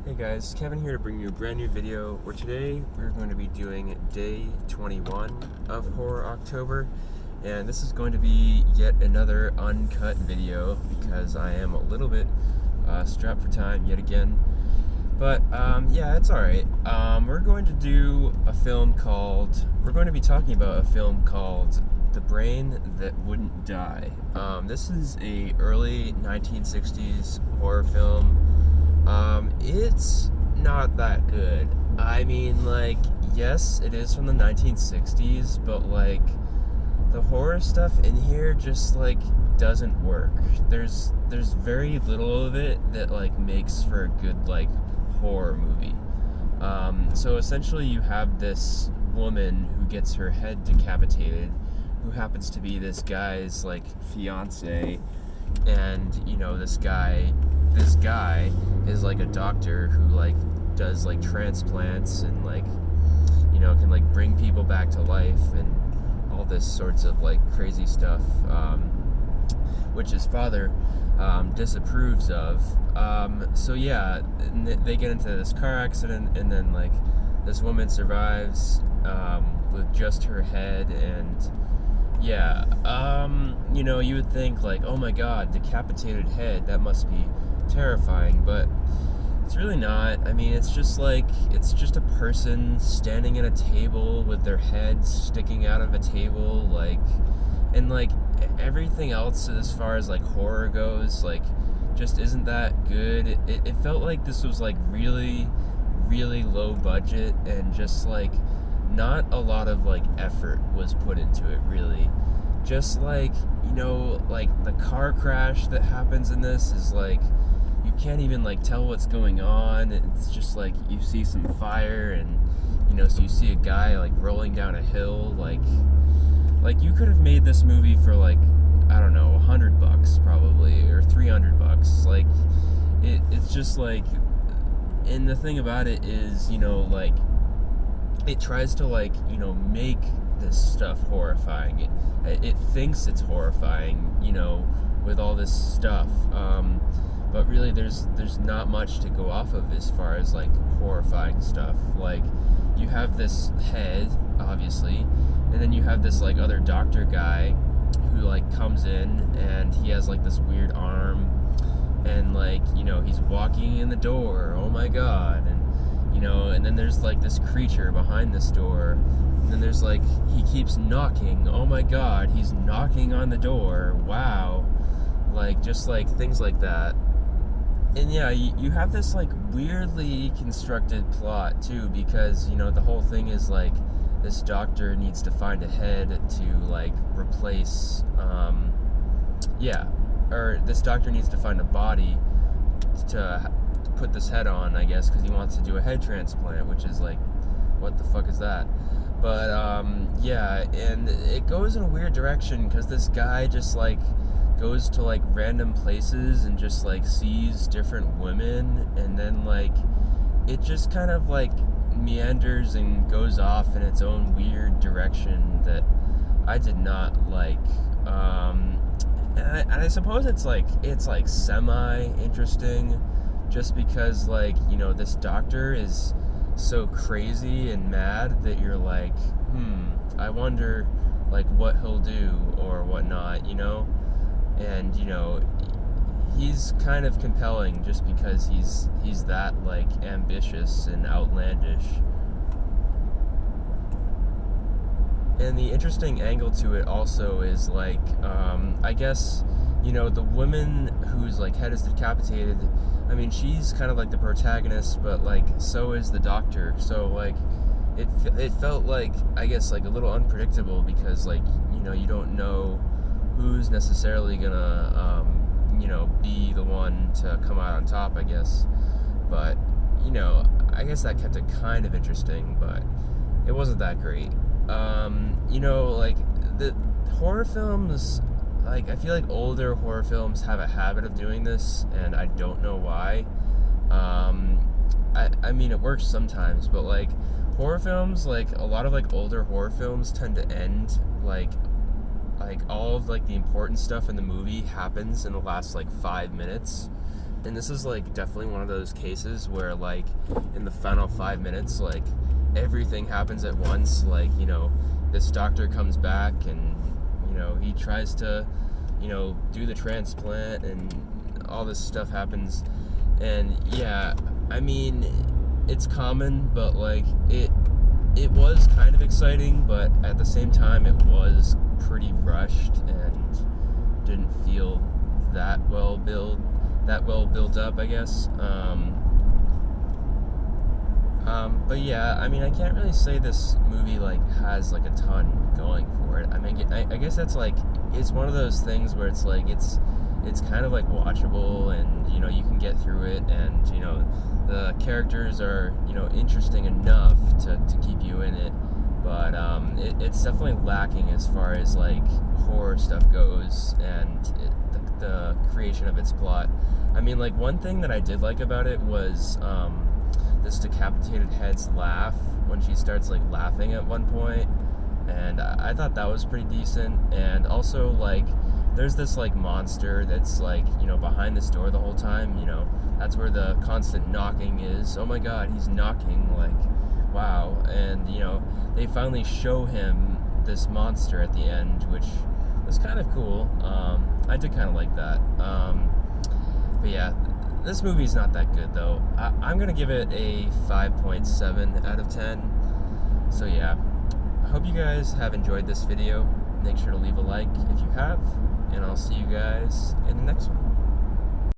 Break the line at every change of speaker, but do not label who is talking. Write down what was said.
Hey guys, Kevin here to bring you a brand new video where today we're going to be doing day 21 of Horror October, and this is going to be yet another uncut video because I am a little bit strapped for time yet again. But yeah, it's alright. We're going to be talking about a film called The Brain That Wouldn't Die. This is a early 1960s horror film. It's not that good. I mean, like, yes, it is from the 1960s, but, like, the horror stuff in here just, like, doesn't work. There's very little of it that, like, makes for a good, like, horror movie. So essentially you have this woman who gets her head decapitated, who happens to be this guy's, like, fiance, and, you know, this guy is like a doctor who like does like transplants and like, you know, can like bring people back to life and all this sorts of like crazy stuff, which his father disapproves of. So yeah, they get into this car accident, and then like this woman survives with just her head. And yeah, you know, you would think like, oh my god, decapitated head, that must be terrifying, but it's really not. I mean, it's just a person standing at a table with their head sticking out of a table, like, and like everything else as far as like horror goes, like, just isn't that good. It felt like this was like really, really low budget, and just like not a lot of like effort was put into it, really. Just like, you know, like the car crash that happens in this is like, you can't even like tell what's going on. It's just like you see some fire, and you know, so you see a guy like rolling down a hill. Like you could have made this movie for like, I don't know, $100 probably, or $300. Like it's just like, and the thing about it is, you know, like it tries to like, you know, make this stuff horrifying. It thinks it's horrifying, you know, with all this stuff. But really there's not much to go off of as far as like horrifying stuff. Like, you have this head, obviously, and then you have this like other doctor guy who like comes in, and he has like this weird arm, and like, you know, he's walking in the door, oh my god, and you know, and then there's like this creature behind this door, and then there's like, he keeps knocking, oh my god, he's knocking on the door, wow. Like, just like things like that. And yeah, you have this like weirdly constructed plot too, because, you know, the whole thing is like, this doctor needs to find a head to like replace, or this doctor needs to find a body to put this head on, I guess, because he wants to do a head transplant, which is like, what the fuck is that? But yeah, and it goes in a weird direction, because this guy just like goes to like random places and just like sees different women, and then like it just kind of like meanders and goes off in its own weird direction that I did not like. And I suppose it's like semi interesting, just because like, you know, this doctor is so crazy and mad that you're like, I wonder like what he'll do or whatnot, you know. And, you know, he's kind of compelling just because he's that like ambitious and outlandish. And the interesting angle to it also is like, I guess, you know, the woman whose like head is decapitated, I mean, she's kind of like the protagonist, but like so is the doctor. So like it felt like, I guess, like a little unpredictable, because like, you know, you don't know who's necessarily gonna you know, be the one to come out on top, I guess. But, you know, I guess that kept it kind of interesting, but it wasn't that great. You know, like, the horror films, like, I feel like older horror films have a habit of doing this, and I don't know why. I mean, it works sometimes, but like horror films, like a lot of like older horror films tend to end like all of like the important stuff in the movie happens in the last like 5 minutes, and this is like definitely one of those cases where like in the final 5 minutes, like everything happens at once. Like, you know, this doctor comes back and, you know, he tries to, you know, do the transplant, and all this stuff happens. And yeah, I mean, it's common, but like it was kind of exciting, but at the same time it was pretty rushed and didn't feel that well built up, I guess. But yeah, I mean, I can't really say this movie like has like a ton going for it. I mean, I guess that's like, it's one of those things where it's like it's kind of like watchable, and you know, you can get through it, and you know, the characters are, you know, interesting enough to keep you in it. But it's definitely lacking as far as like horror stuff goes, and the creation of its plot. I mean, like, one thing that I did like about it was this decapitated head's laugh when she starts like laughing at one point, and I thought that was pretty decent. And also, like, there's this like monster that's like, you know, behind this door the whole time. You know, that's where the constant knocking is. Oh my god, he's knocking, like, wow. And you know, they finally show him this monster at the end, which was kind of cool. I did kind of like that. But yeah, this movie's not that good though. I'm gonna give it a 5.7 out of 10. So yeah, I hope you guys have enjoyed this video. Make sure to leave a like if you have, and I'll see you guys in the next one.